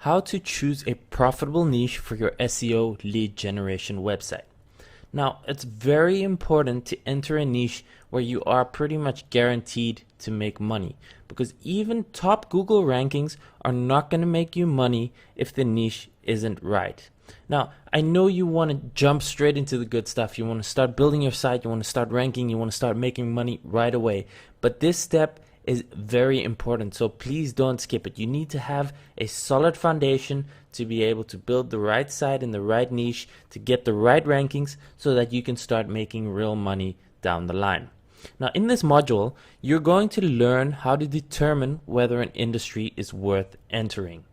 how to choose a profitable niche for your SEO lead generation website. Now, it's very important to enter a niche where you are pretty much guaranteed to make money, because even top Google rankings are not going to make you money if the niche isn't right. Now, I know you want to jump straight into the good stuff. You want to start building your site, you want to start ranking, you want to start making money right away. But this step is very important, so please don't skip it. You need to have a solid foundation to be able to build the right site in the right niche, to get the right rankings so that you can start making real money down the line. Now, in this module, you're going to learn how to determine whether an industry is worth entering.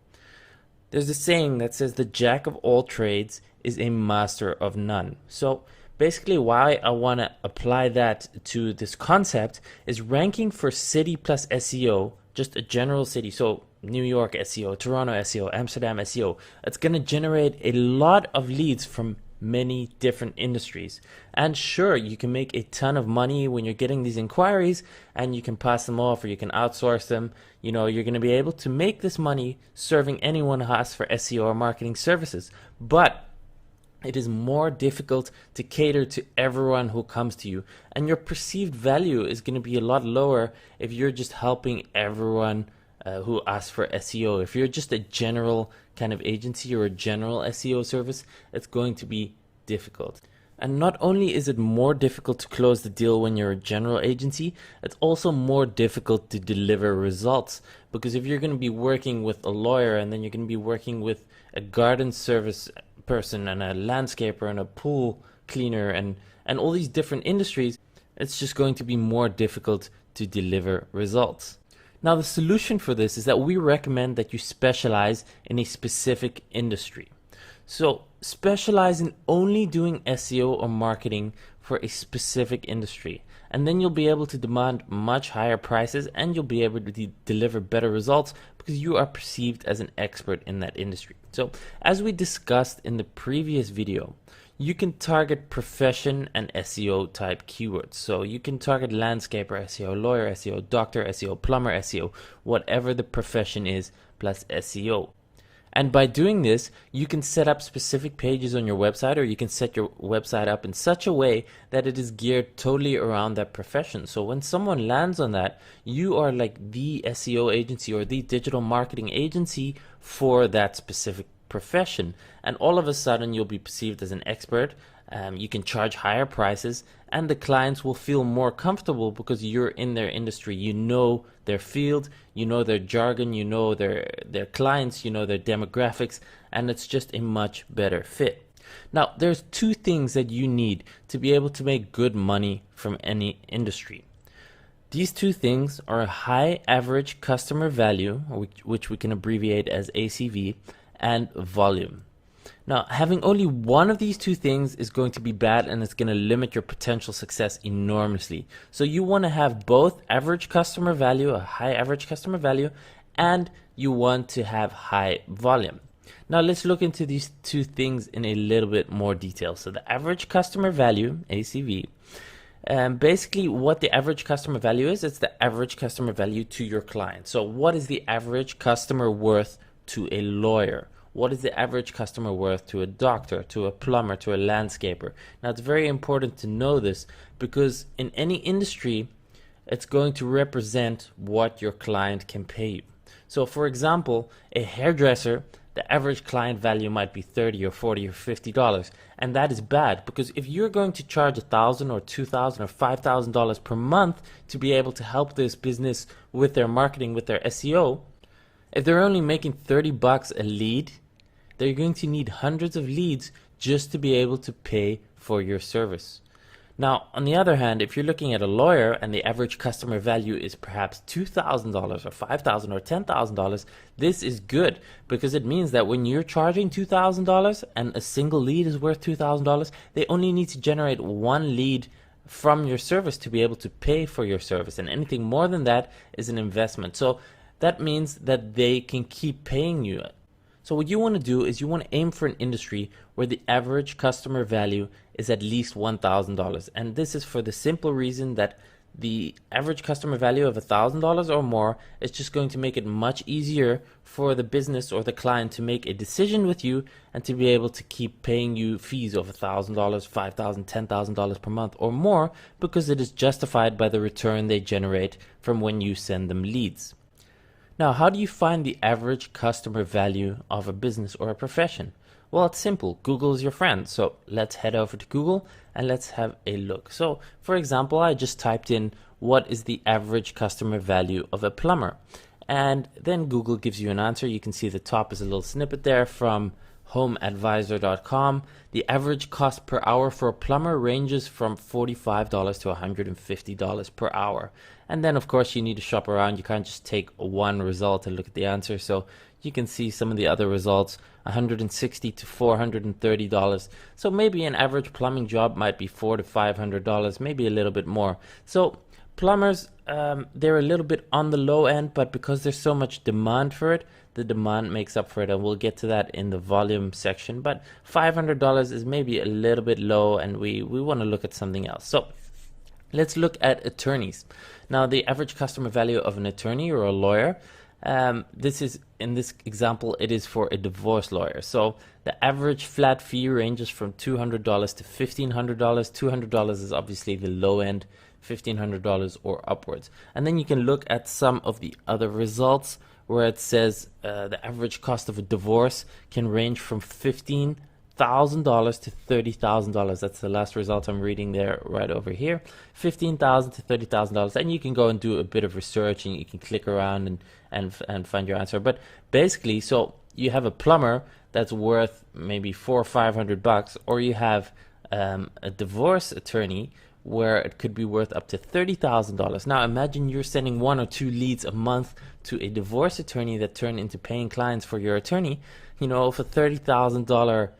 There's a saying that says the jack of all trades is a master of none. So basically why I want to apply that to this concept is ranking for city plus SEO, just a general city. So New York SEO, Toronto SEO, Amsterdam SEO. It's going to generate a lot of leads from many different industries. And sure, you can make a ton of money when you're getting these inquiries, and you can pass them off or you can outsource them. You know, you're going to be able to make this money serving anyone who asks for SEO or marketing services. But it is more difficult to cater to everyone who comes to you, and your perceived value is going to be a lot lower if you're just helping everyone who asks for SEO. If you're just a general kind of agency or a general SEO service, it's going to be difficult. And not only is it more difficult to close the deal when you're a general agency, it's also more difficult to deliver results. Because if you're going to be working with a lawyer, and then you're going to be working with a garden service person and a landscaper and a pool cleaner and all these different industries, it's just going to be more difficult to deliver results. Now, the solution for this is that we recommend that you specialize in a specific industry. So specialize in only doing SEO or marketing for a specific industry, and then you'll be able to demand much higher prices, and you'll be able to deliver better results because you are perceived as an expert in that industry. So as we discussed in the previous video, you can target profession and SEO type keywords. So you can target landscaper SEO, lawyer SEO, doctor SEO, plumber SEO, whatever the profession is, plus SEO. And by doing this, you can set up specific pages on your website, or you can set your website up in such a way that it is geared totally around that profession. So when someone lands on that, you are like the SEO agency or the digital marketing agency for that specific profession. And all of a sudden, you'll be perceived as an expert. You can charge higher prices, and the clients will feel more comfortable because you're in their industry. You know their field, you know their jargon, you know their clients, you know their demographics, and it's just a much better fit. Now, there's two things that you need to be able to make good money from any industry. These two things are a high average customer value, which we can abbreviate as ACV, and volume. Now, having only one of these two things is going to be bad, and it's going to limit your potential success enormously. So you want to have both average customer value, a high average customer value, and you want to have high volume. Now let's look into these two things in a little bit more detail. So the average customer value, ACV, basically what the average customer value is, it's the average customer value to your client. So what is the average customer worth to a lawyer? What is the average customer worth to a doctor, to a plumber, to a landscaper? Now, it's very important to know this because in any industry, it's going to represent what your client can pay you. So, for example, a hairdresser, the average client value might be $30 or $40 or $50, and that is bad because if you're going to charge $1,000 or $2,000 or $5,000 per month to be able to help this business with their marketing, with their SEO, if they're only making $30 a lead, they're going to need hundreds of leads just to be able to pay for your service. Now, on the other hand, if you're looking at a lawyer and the average customer value is perhaps $2,000 or $5,000 or $10,000, this is good because it means that when you're charging $2,000 and a single lead is worth $2,000, they only need to generate one lead from your service to be able to pay for your service, and anything more than that is an investment. So that means that they can keep paying you. So what you want to do is you want to aim for an industry where the average customer value is at least $1,000. And this is for the simple reason that the average customer value of $1,000 or more is just going to make it much easier for the business or the client to make a decision with you and to be able to keep paying you fees of $1,000, $5,000, $10,000 per month or more, because it is justified by the return they generate from when you send them leads. Now, how do you find the average customer value of a business or a profession? Well, it's simple. Google is your friend. So let's head over to Google and let's have a look. So for example, I just typed in what is the average customer value of a plumber, and then Google gives you an answer. You can see the top is a little snippet there from homeadvisor.com. The average cost per hour for a plumber ranges from $45 to $150 per hour. And then of course you need to shop around. You can't just take one result and look at the answer. So you can see some of the other results, $160 to $430. So maybe an average plumbing job might be $400 to $500, maybe a little bit more. So plumbers, they're a little bit on the low end, but because there's so much demand for it, the demand makes up for it, and we'll get to that in the volume section. But $500 is maybe a little bit low, and we want to look at something else. So let's look at attorneys. Now, the average customer value of an attorney or a lawyer, this is, in this example, it is for a divorce lawyer. So the average flat fee ranges from $200 to $1,500. $200 is obviously the low end, $1,500 or upwards. And then you can look at some of the other results where it says the average cost of a divorce can range from $15,000 to $30,000. That's the last result I'm reading there right over here. $15,000 to $30,000. And you can go and do a bit of research and you can click around and find your answer. But basically, so you have a plumber that's worth maybe $400 or $500, or you have a divorce attorney where it could be worth up to $30,000. Now imagine you're sending 1 or 2 leads a month to a divorce attorney that turn into paying clients for your attorney. You know, for $30,000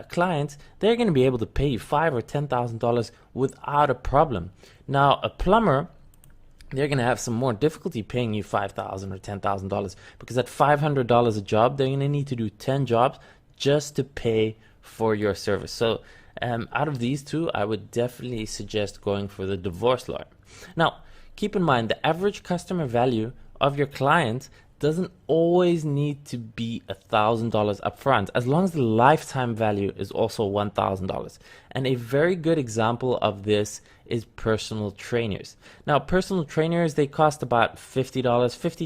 clients, they're going to be able to pay you $5,000 or $10,000 without a problem. Now a plumber, they're going to have some more difficulty paying you $5,000 or $10,000, because at $500 a job, they're going to need to do 10 jobs just to pay for your service. So out of these two, I would definitely suggest going for the divorce lawyer. Now, keep in mind, the average customer value of your client doesn't always need to be $1,000 upfront, as long as the lifetime value is also $1,000. And a very good example of this is personal trainers. Now, personal trainers, they cost about $50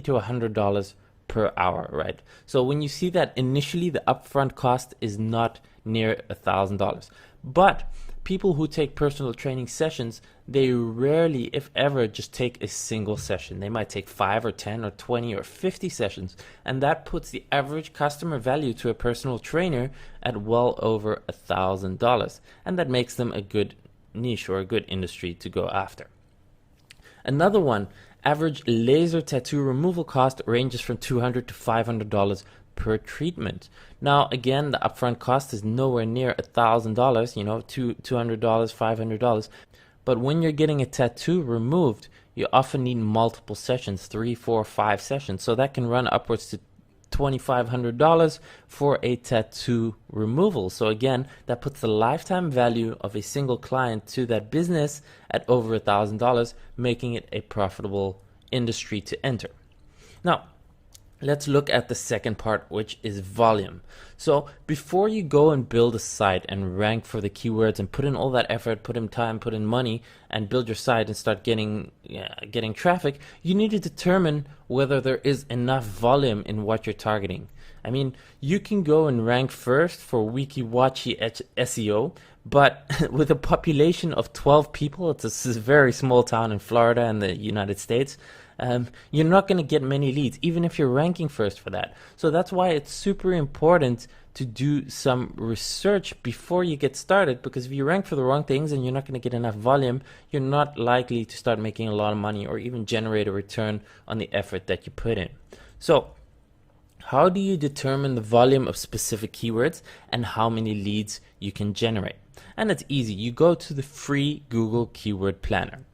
to $100 per hour, right? So when you see that initially the upfront cost is not near $1,000, but people who take personal training sessions, they rarely, if ever, just take a single session. They might take 5 or 10 or 20 or 50 sessions, and that puts the average customer value to a personal trainer at well over $1,000, and that makes them a good niche or a good industry to go after. Another one, average laser tattoo removal cost ranges from $200 to $500 per treatment. Now again, the upfront cost is nowhere near $1,000, you know, $200, $500. But when you're getting a tattoo removed, you often need multiple sessions, 3, 4, 5 sessions. So that can run upwards to $2,500 for a tattoo removal. So again, that puts the lifetime value of a single client to that business at over $1,000, making it a profitable industry to enter. Now, let's look at the second part, which is volume. So before you go and build a site and rank for the keywords and put in all that effort, put in time, put in money, and build your site and start getting traffic, you need to determine whether there is enough volume in what you're targeting. I mean, you can go and rank first for wiki-wachi SEO, but with a population of 12 people, it's a very small town in Florida in the United States, you're not going to get many leads, even if you're ranking first for that. So that's why it's super important to do some research before you get started, because if you rank for the wrong things and you're not going to get enough volume, you're not likely to start making a lot of money or even generate a return on the effort that you put in. So how do you determine the volume of specific keywords and how many leads you can generate? And it's easy. You go to the free Google Keyword Planner.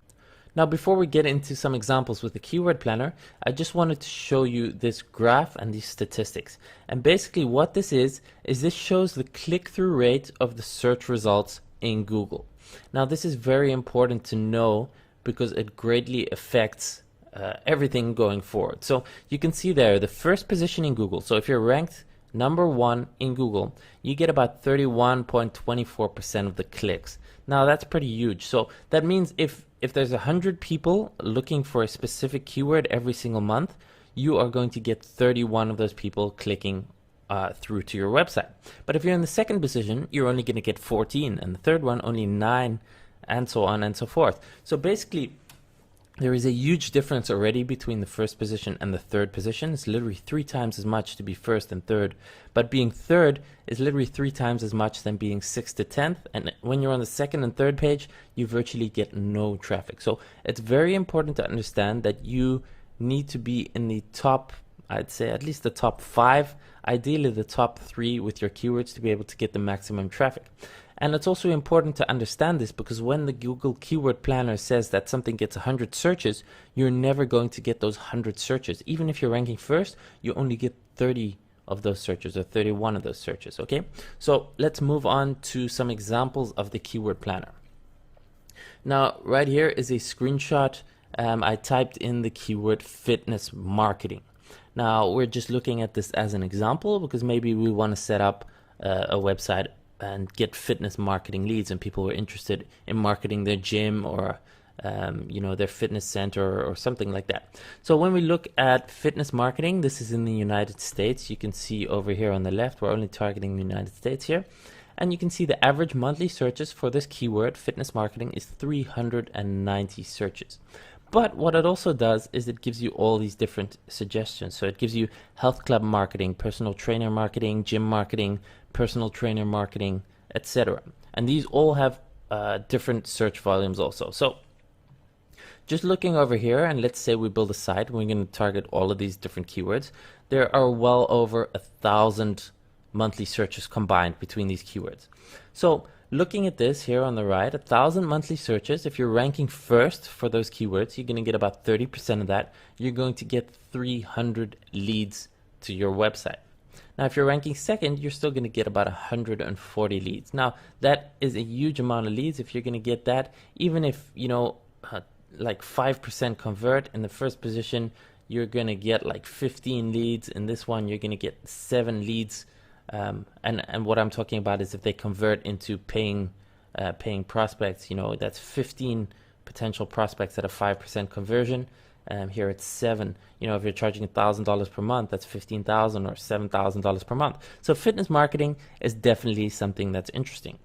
Now, before we get into some examples with the Keyword Planner, I just wanted to show you this graph and these statistics. And basically what this is this shows the click-through rate of the search results in Google. Now, this is very important to know because it greatly affects everything going forward. So you can see there the first position in Google. So if you're ranked number 1 in Google, you get about 31.24% of the clicks. Now that's pretty huge. So that means if there's 100 people looking for a specific keyword every single month, you are going to get 31 of those people clicking through to your website. But if you're in the second position, you're only going to get 14, and the third one only 9, and so on and so forth. So basically, there is a huge difference already between the first position and the third position. It's literally 3 times as much to be first and third, but being third is literally 3 times as much than being 6th to 10th. And when you're on the second and third page, you virtually get no traffic. So it's very important to understand that you need to be in the top, I'd say at least the top 5, ideally the top 3 with your keywords to be able to get the maximum traffic. And it's also important to understand this because when the Google Keyword Planner says that something gets 100 searches, you're never going to get those 100 searches. Even if you're ranking first, you only get 30 of those searches or 31 of those searches, okay? So let's move on to some examples of the Keyword Planner. Now, right here is a screenshot. I typed in the keyword fitness marketing. Now, we're just looking at this as an example because maybe we want to set up a website and get fitness marketing leads, and people were interested in marketing their gym or their fitness center or something like that. So when we look at fitness marketing, this is in the United States. You can see over here on the left, we're only targeting the United States here. And you can see the average monthly searches for this keyword, fitness marketing, is 390 searches. But what it also does is it gives you all these different suggestions. So it gives you health club marketing, personal trainer marketing, gym marketing, personal trainer marketing, etc. And these all have different search volumes also. So just looking over here, and let's say we build a site, we're going to target all of these different keywords. There are well over 1,000 monthly searches combined between these keywords. So looking at this here on the right, 1,000 monthly searches. If you're ranking first for those keywords, you're going to get about 30% of that. You're going to get 300 leads to your website. Now, if you're ranking second, you're still going to get about 140 leads. Now, that is a huge amount of leads. If you're going to get that, even if, like 5% convert in the first position, you're going to get like 15 leads. In this one, you're going to get 7 leads. And what I'm talking about is if they convert into paying prospects, that's 15 potential prospects at a 5% conversion. Here it's 7. If you're charging $1,000 per month, that's $15,000 or $7,000 per month. So fitness marketing is definitely something that's interesting.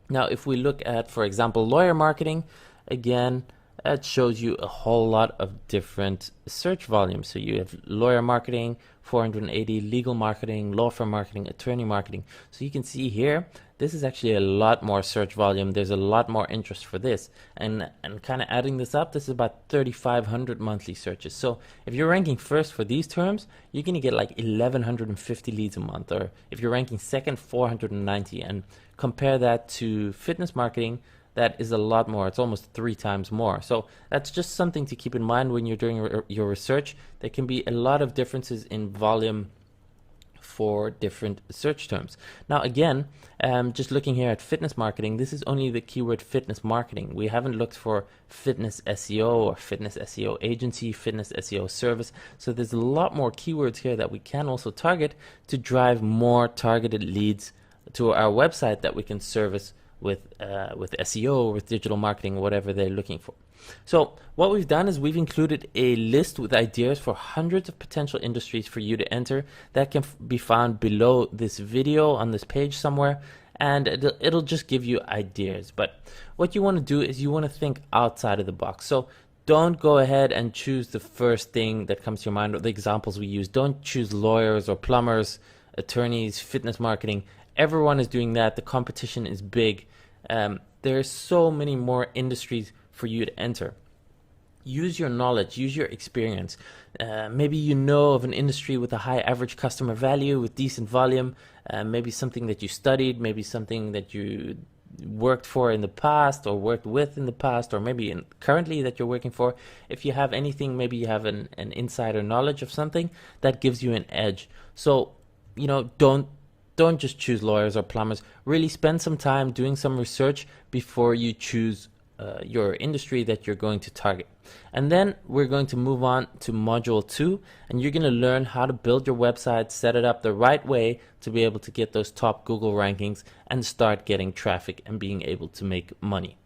Now, if we look at, for example, lawyer marketing, again, it shows you a whole lot of different search volumes. So you have lawyer marketing, 480, legal marketing, law firm marketing, attorney marketing. So you can see here, this is actually a lot more search volume. There's a lot more interest for this. And kind of adding this up, this is about 3,500 monthly searches. So if you're ranking first for these terms, you're going to get like 1,150 leads a month. Or if you're ranking second, 490. And compare that to fitness marketing, that is a lot more. It's almost 3 times more. So that's just something to keep in mind when you're doing your research. There can be a lot of differences in volume for different search terms. Now again, just looking here at fitness marketing, this is only the keyword fitness marketing. We haven't looked for fitness SEO or fitness SEO agency, fitness SEO service. So there's a lot more keywords here that we can also target to drive more targeted leads to our website that we can service with SEO, with digital marketing, whatever they're looking for. So what we've done is we've included a list with ideas for hundreds of potential industries for you to enter that can be found below this video on this page somewhere, and it'll just give you ideas. But what you want to do is you want to think outside of the box. So don't go ahead and choose the first thing that comes to your mind or the examples we use. Don't choose lawyers or plumbers, attorneys, fitness marketing. Everyone is doing that. The competition is big. There are so many more industries for you to enter. Use your knowledge, use your experience. Maybe you know of an industry with a high average customer value, with decent volume, maybe something that you studied, maybe something that you worked for in the past or worked with in the past, or maybe currently that you're working for. If you have anything, maybe you have an insider knowledge of something that gives you an edge. So, don't just choose lawyers or plumbers. Really spend some time doing some research before you choose your industry that you're going to target. And then we're going to move on to module 2, and you're going to learn how to build your website, set it up the right way to be able to get those top Google rankings and start getting traffic and being able to make money.